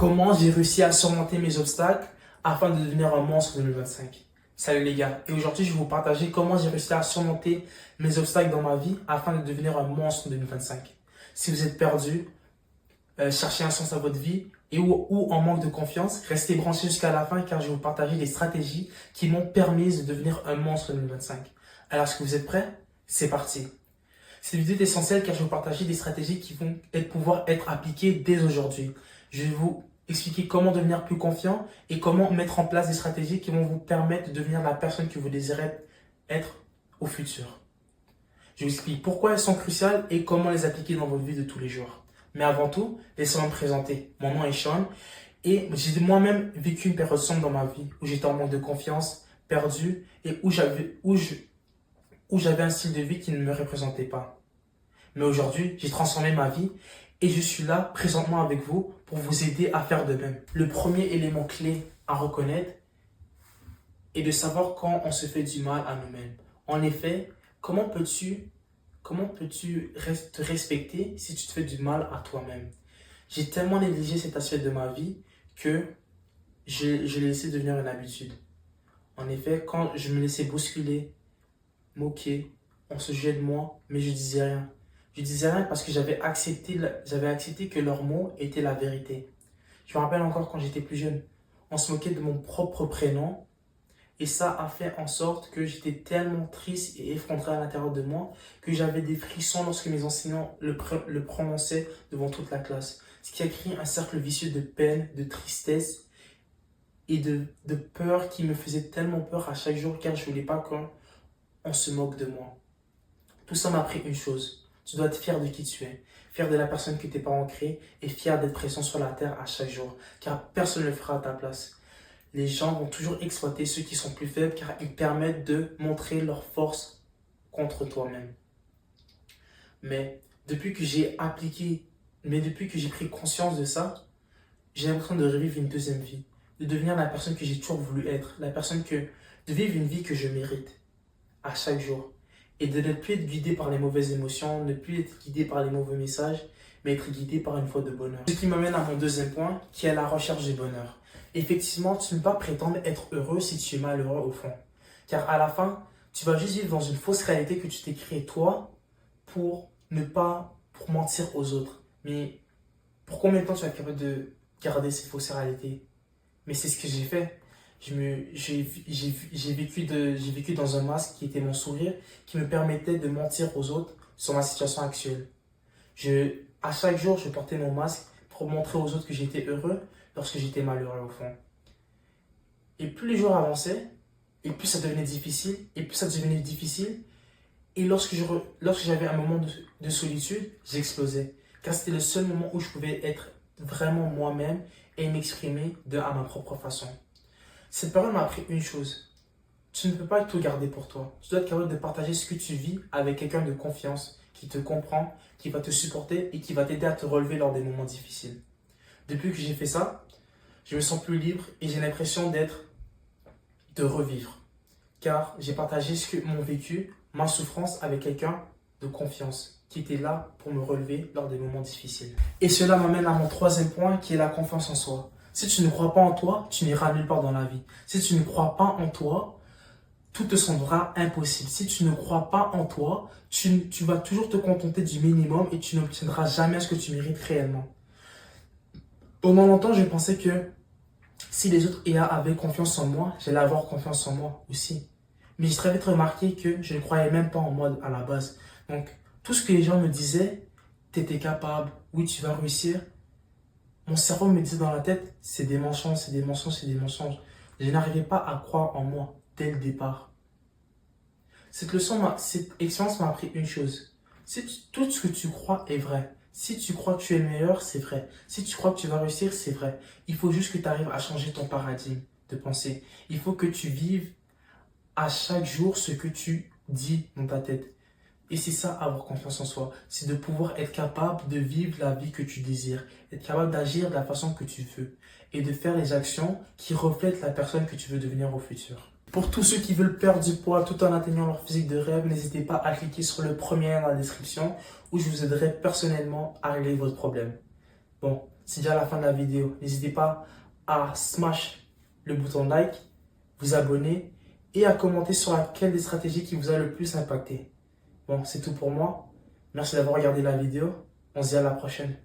Comment j'ai réussi à surmonter mes obstacles afin de devenir un monstre en 2025. Salut les gars, et aujourd'hui je vais vous partager comment j'ai réussi à surmonter mes obstacles dans ma vie afin de devenir un monstre en 2025. Si vous êtes perdu, cherchez un sens à votre vie ou en manque de confiance, restez branchés jusqu'à la fin car je vais vous partager des stratégies qui m'ont permis de devenir un monstre en 2025. Alors est-ce que vous êtes prêts? C'est parti. Cette vidéo est essentielle car je vais vous partager des stratégies qui vont pouvoir être appliquées dès aujourd'hui. Je vais vous expliquer comment devenir plus confiant et comment mettre en place des stratégies qui vont vous permettre de devenir la personne que vous désirez être au futur. Je vous explique pourquoi elles sont cruciales et comment les appliquer dans votre vie de tous les jours. Mais avant tout, laissez-moi me présenter. Mon nom est Sean et j'ai moi-même vécu une période sombre dans ma vie où j'étais en manque de confiance, perdu et où j'avais un style de vie qui ne me représentait pas. Mais aujourd'hui, j'ai transformé ma vie et je suis là présentement avec vous pour vous aider à faire de même. Le premier élément clé à reconnaître est de savoir quand on se fait du mal à nous-mêmes. En effet, comment peux-tu te respecter si tu te fais du mal à toi-même? J'ai tellement négligé cet aspect de ma vie que je l'ai laissé devenir une habitude. En effet, quand je me laissais bousculer, moquer, on se jugeait de moi, mais je disais rien. Je disais rien parce que j'avais accepté que leurs mots étaient la vérité. Je me rappelle encore quand j'étais plus jeune, on se moquait de mon propre prénom et ça a fait en sorte que j'étais tellement triste et effondré à l'intérieur de moi que j'avais des frissons lorsque mes enseignants le prononçaient devant toute la classe. Ce qui a créé un cercle vicieux de peine, de tristesse et de peur qui me faisait tellement peur à chaque jour car je ne voulais pas qu'on se moque de moi. Tout ça m'a appris une chose. Tu dois être fier de qui tu es, fier de la personne que tes parents créent et fier d'être présent sur la terre à chaque jour, car personne ne le fera à ta place. Les gens vont toujours exploiter ceux qui sont plus faibles car ils permettent de montrer leur force contre toi-même. Mais depuis que j'ai pris conscience de ça, j'ai l'impression de revivre une deuxième vie, de devenir la personne que j'ai toujours voulu être, de vivre une vie que je mérite à chaque jour. Et de ne plus être guidé par les mauvaises émotions, ne plus être guidé par les mauvais messages, mais être guidé par une foi de bonheur. Ce qui m'amène à mon deuxième point, qui est la recherche du bonheur. Effectivement, tu ne peux pas prétendre être heureux si tu es malheureux au fond. Car à la fin, tu vas juste vivre dans une fausse réalité que tu t'es créée toi pour mentir aux autres. Mais pour combien de temps tu vas être capable de garder ces fausses réalités? Mais c'est ce que j'ai fait. J'ai vécu dans un masque qui était mon sourire, qui me permettait de mentir aux autres sur ma situation actuelle. À chaque jour, je portais mon masque pour montrer aux autres que j'étais heureux lorsque j'étais malheureux au fond. Et plus les jours avançaient, et plus ça devenait difficile, Et lorsque j'avais un moment de solitude, j'explosais. Car c'était le seul moment où je pouvais être vraiment moi-même et m'exprimer à ma propre façon. Cette période m'a appris une chose. Tu ne peux pas tout garder pour toi. Tu dois être capable de partager ce que tu vis avec quelqu'un de confiance, qui te comprend, qui va te supporter et qui va t'aider à te relever lors des moments difficiles. Depuis que j'ai fait ça, je me sens plus libre et j'ai l'impression de revivre. Car j'ai partagé mon vécu, ma souffrance avec quelqu'un de confiance, qui était là pour me relever lors des moments difficiles. Et cela m'amène à mon troisième point, qui est la confiance en soi. Si tu ne crois pas en toi, tu n'iras nulle part dans la vie. Si tu ne crois pas en toi, tout te semblera impossible. Si tu ne crois pas en toi, tu vas toujours te contenter du minimum et tu n'obtiendras jamais ce que tu mérites réellement. Pendant longtemps, je pensais que si les autres avaient confiance en moi, j'allais avoir confiance en moi aussi. Mais j'ai très vite remarqué que je ne croyais même pas en moi à la base. Donc, tout ce que les gens me disaient, t'étais capable, oui, tu vas réussir. Mon cerveau me disait dans la tête, c'est des mensonges, c'est des mensonges, c'est des mensonges. Je n'arrivais pas à croire en moi dès le départ. Cette expérience m'a appris une chose. Tout ce que tu crois est vrai. Si tu crois que tu es le meilleur, c'est vrai. Si tu crois que tu vas réussir, c'est vrai. Il faut juste que tu arrives à changer ton paradigme de pensée. Il faut que tu vives à chaque jour ce que tu dis dans ta tête. Et c'est ça, avoir confiance en soi. C'est de pouvoir être capable de vivre la vie que tu désires. Être capable d'agir de la façon que tu veux. Et de faire les actions qui reflètent la personne que tu veux devenir au futur. Pour tous ceux qui veulent perdre du poids tout en atteignant leur physique de rêve, n'hésitez pas à cliquer sur le premier lien dans la description où je vous aiderai personnellement à régler votre problème. Bon, c'est déjà la fin de la vidéo. N'hésitez pas à smash le bouton like, vous abonner et à commenter sur laquelle des stratégies qui vous a le plus impacté. Bon, c'est tout pour moi. Merci d'avoir regardé la vidéo. On se dit à la prochaine.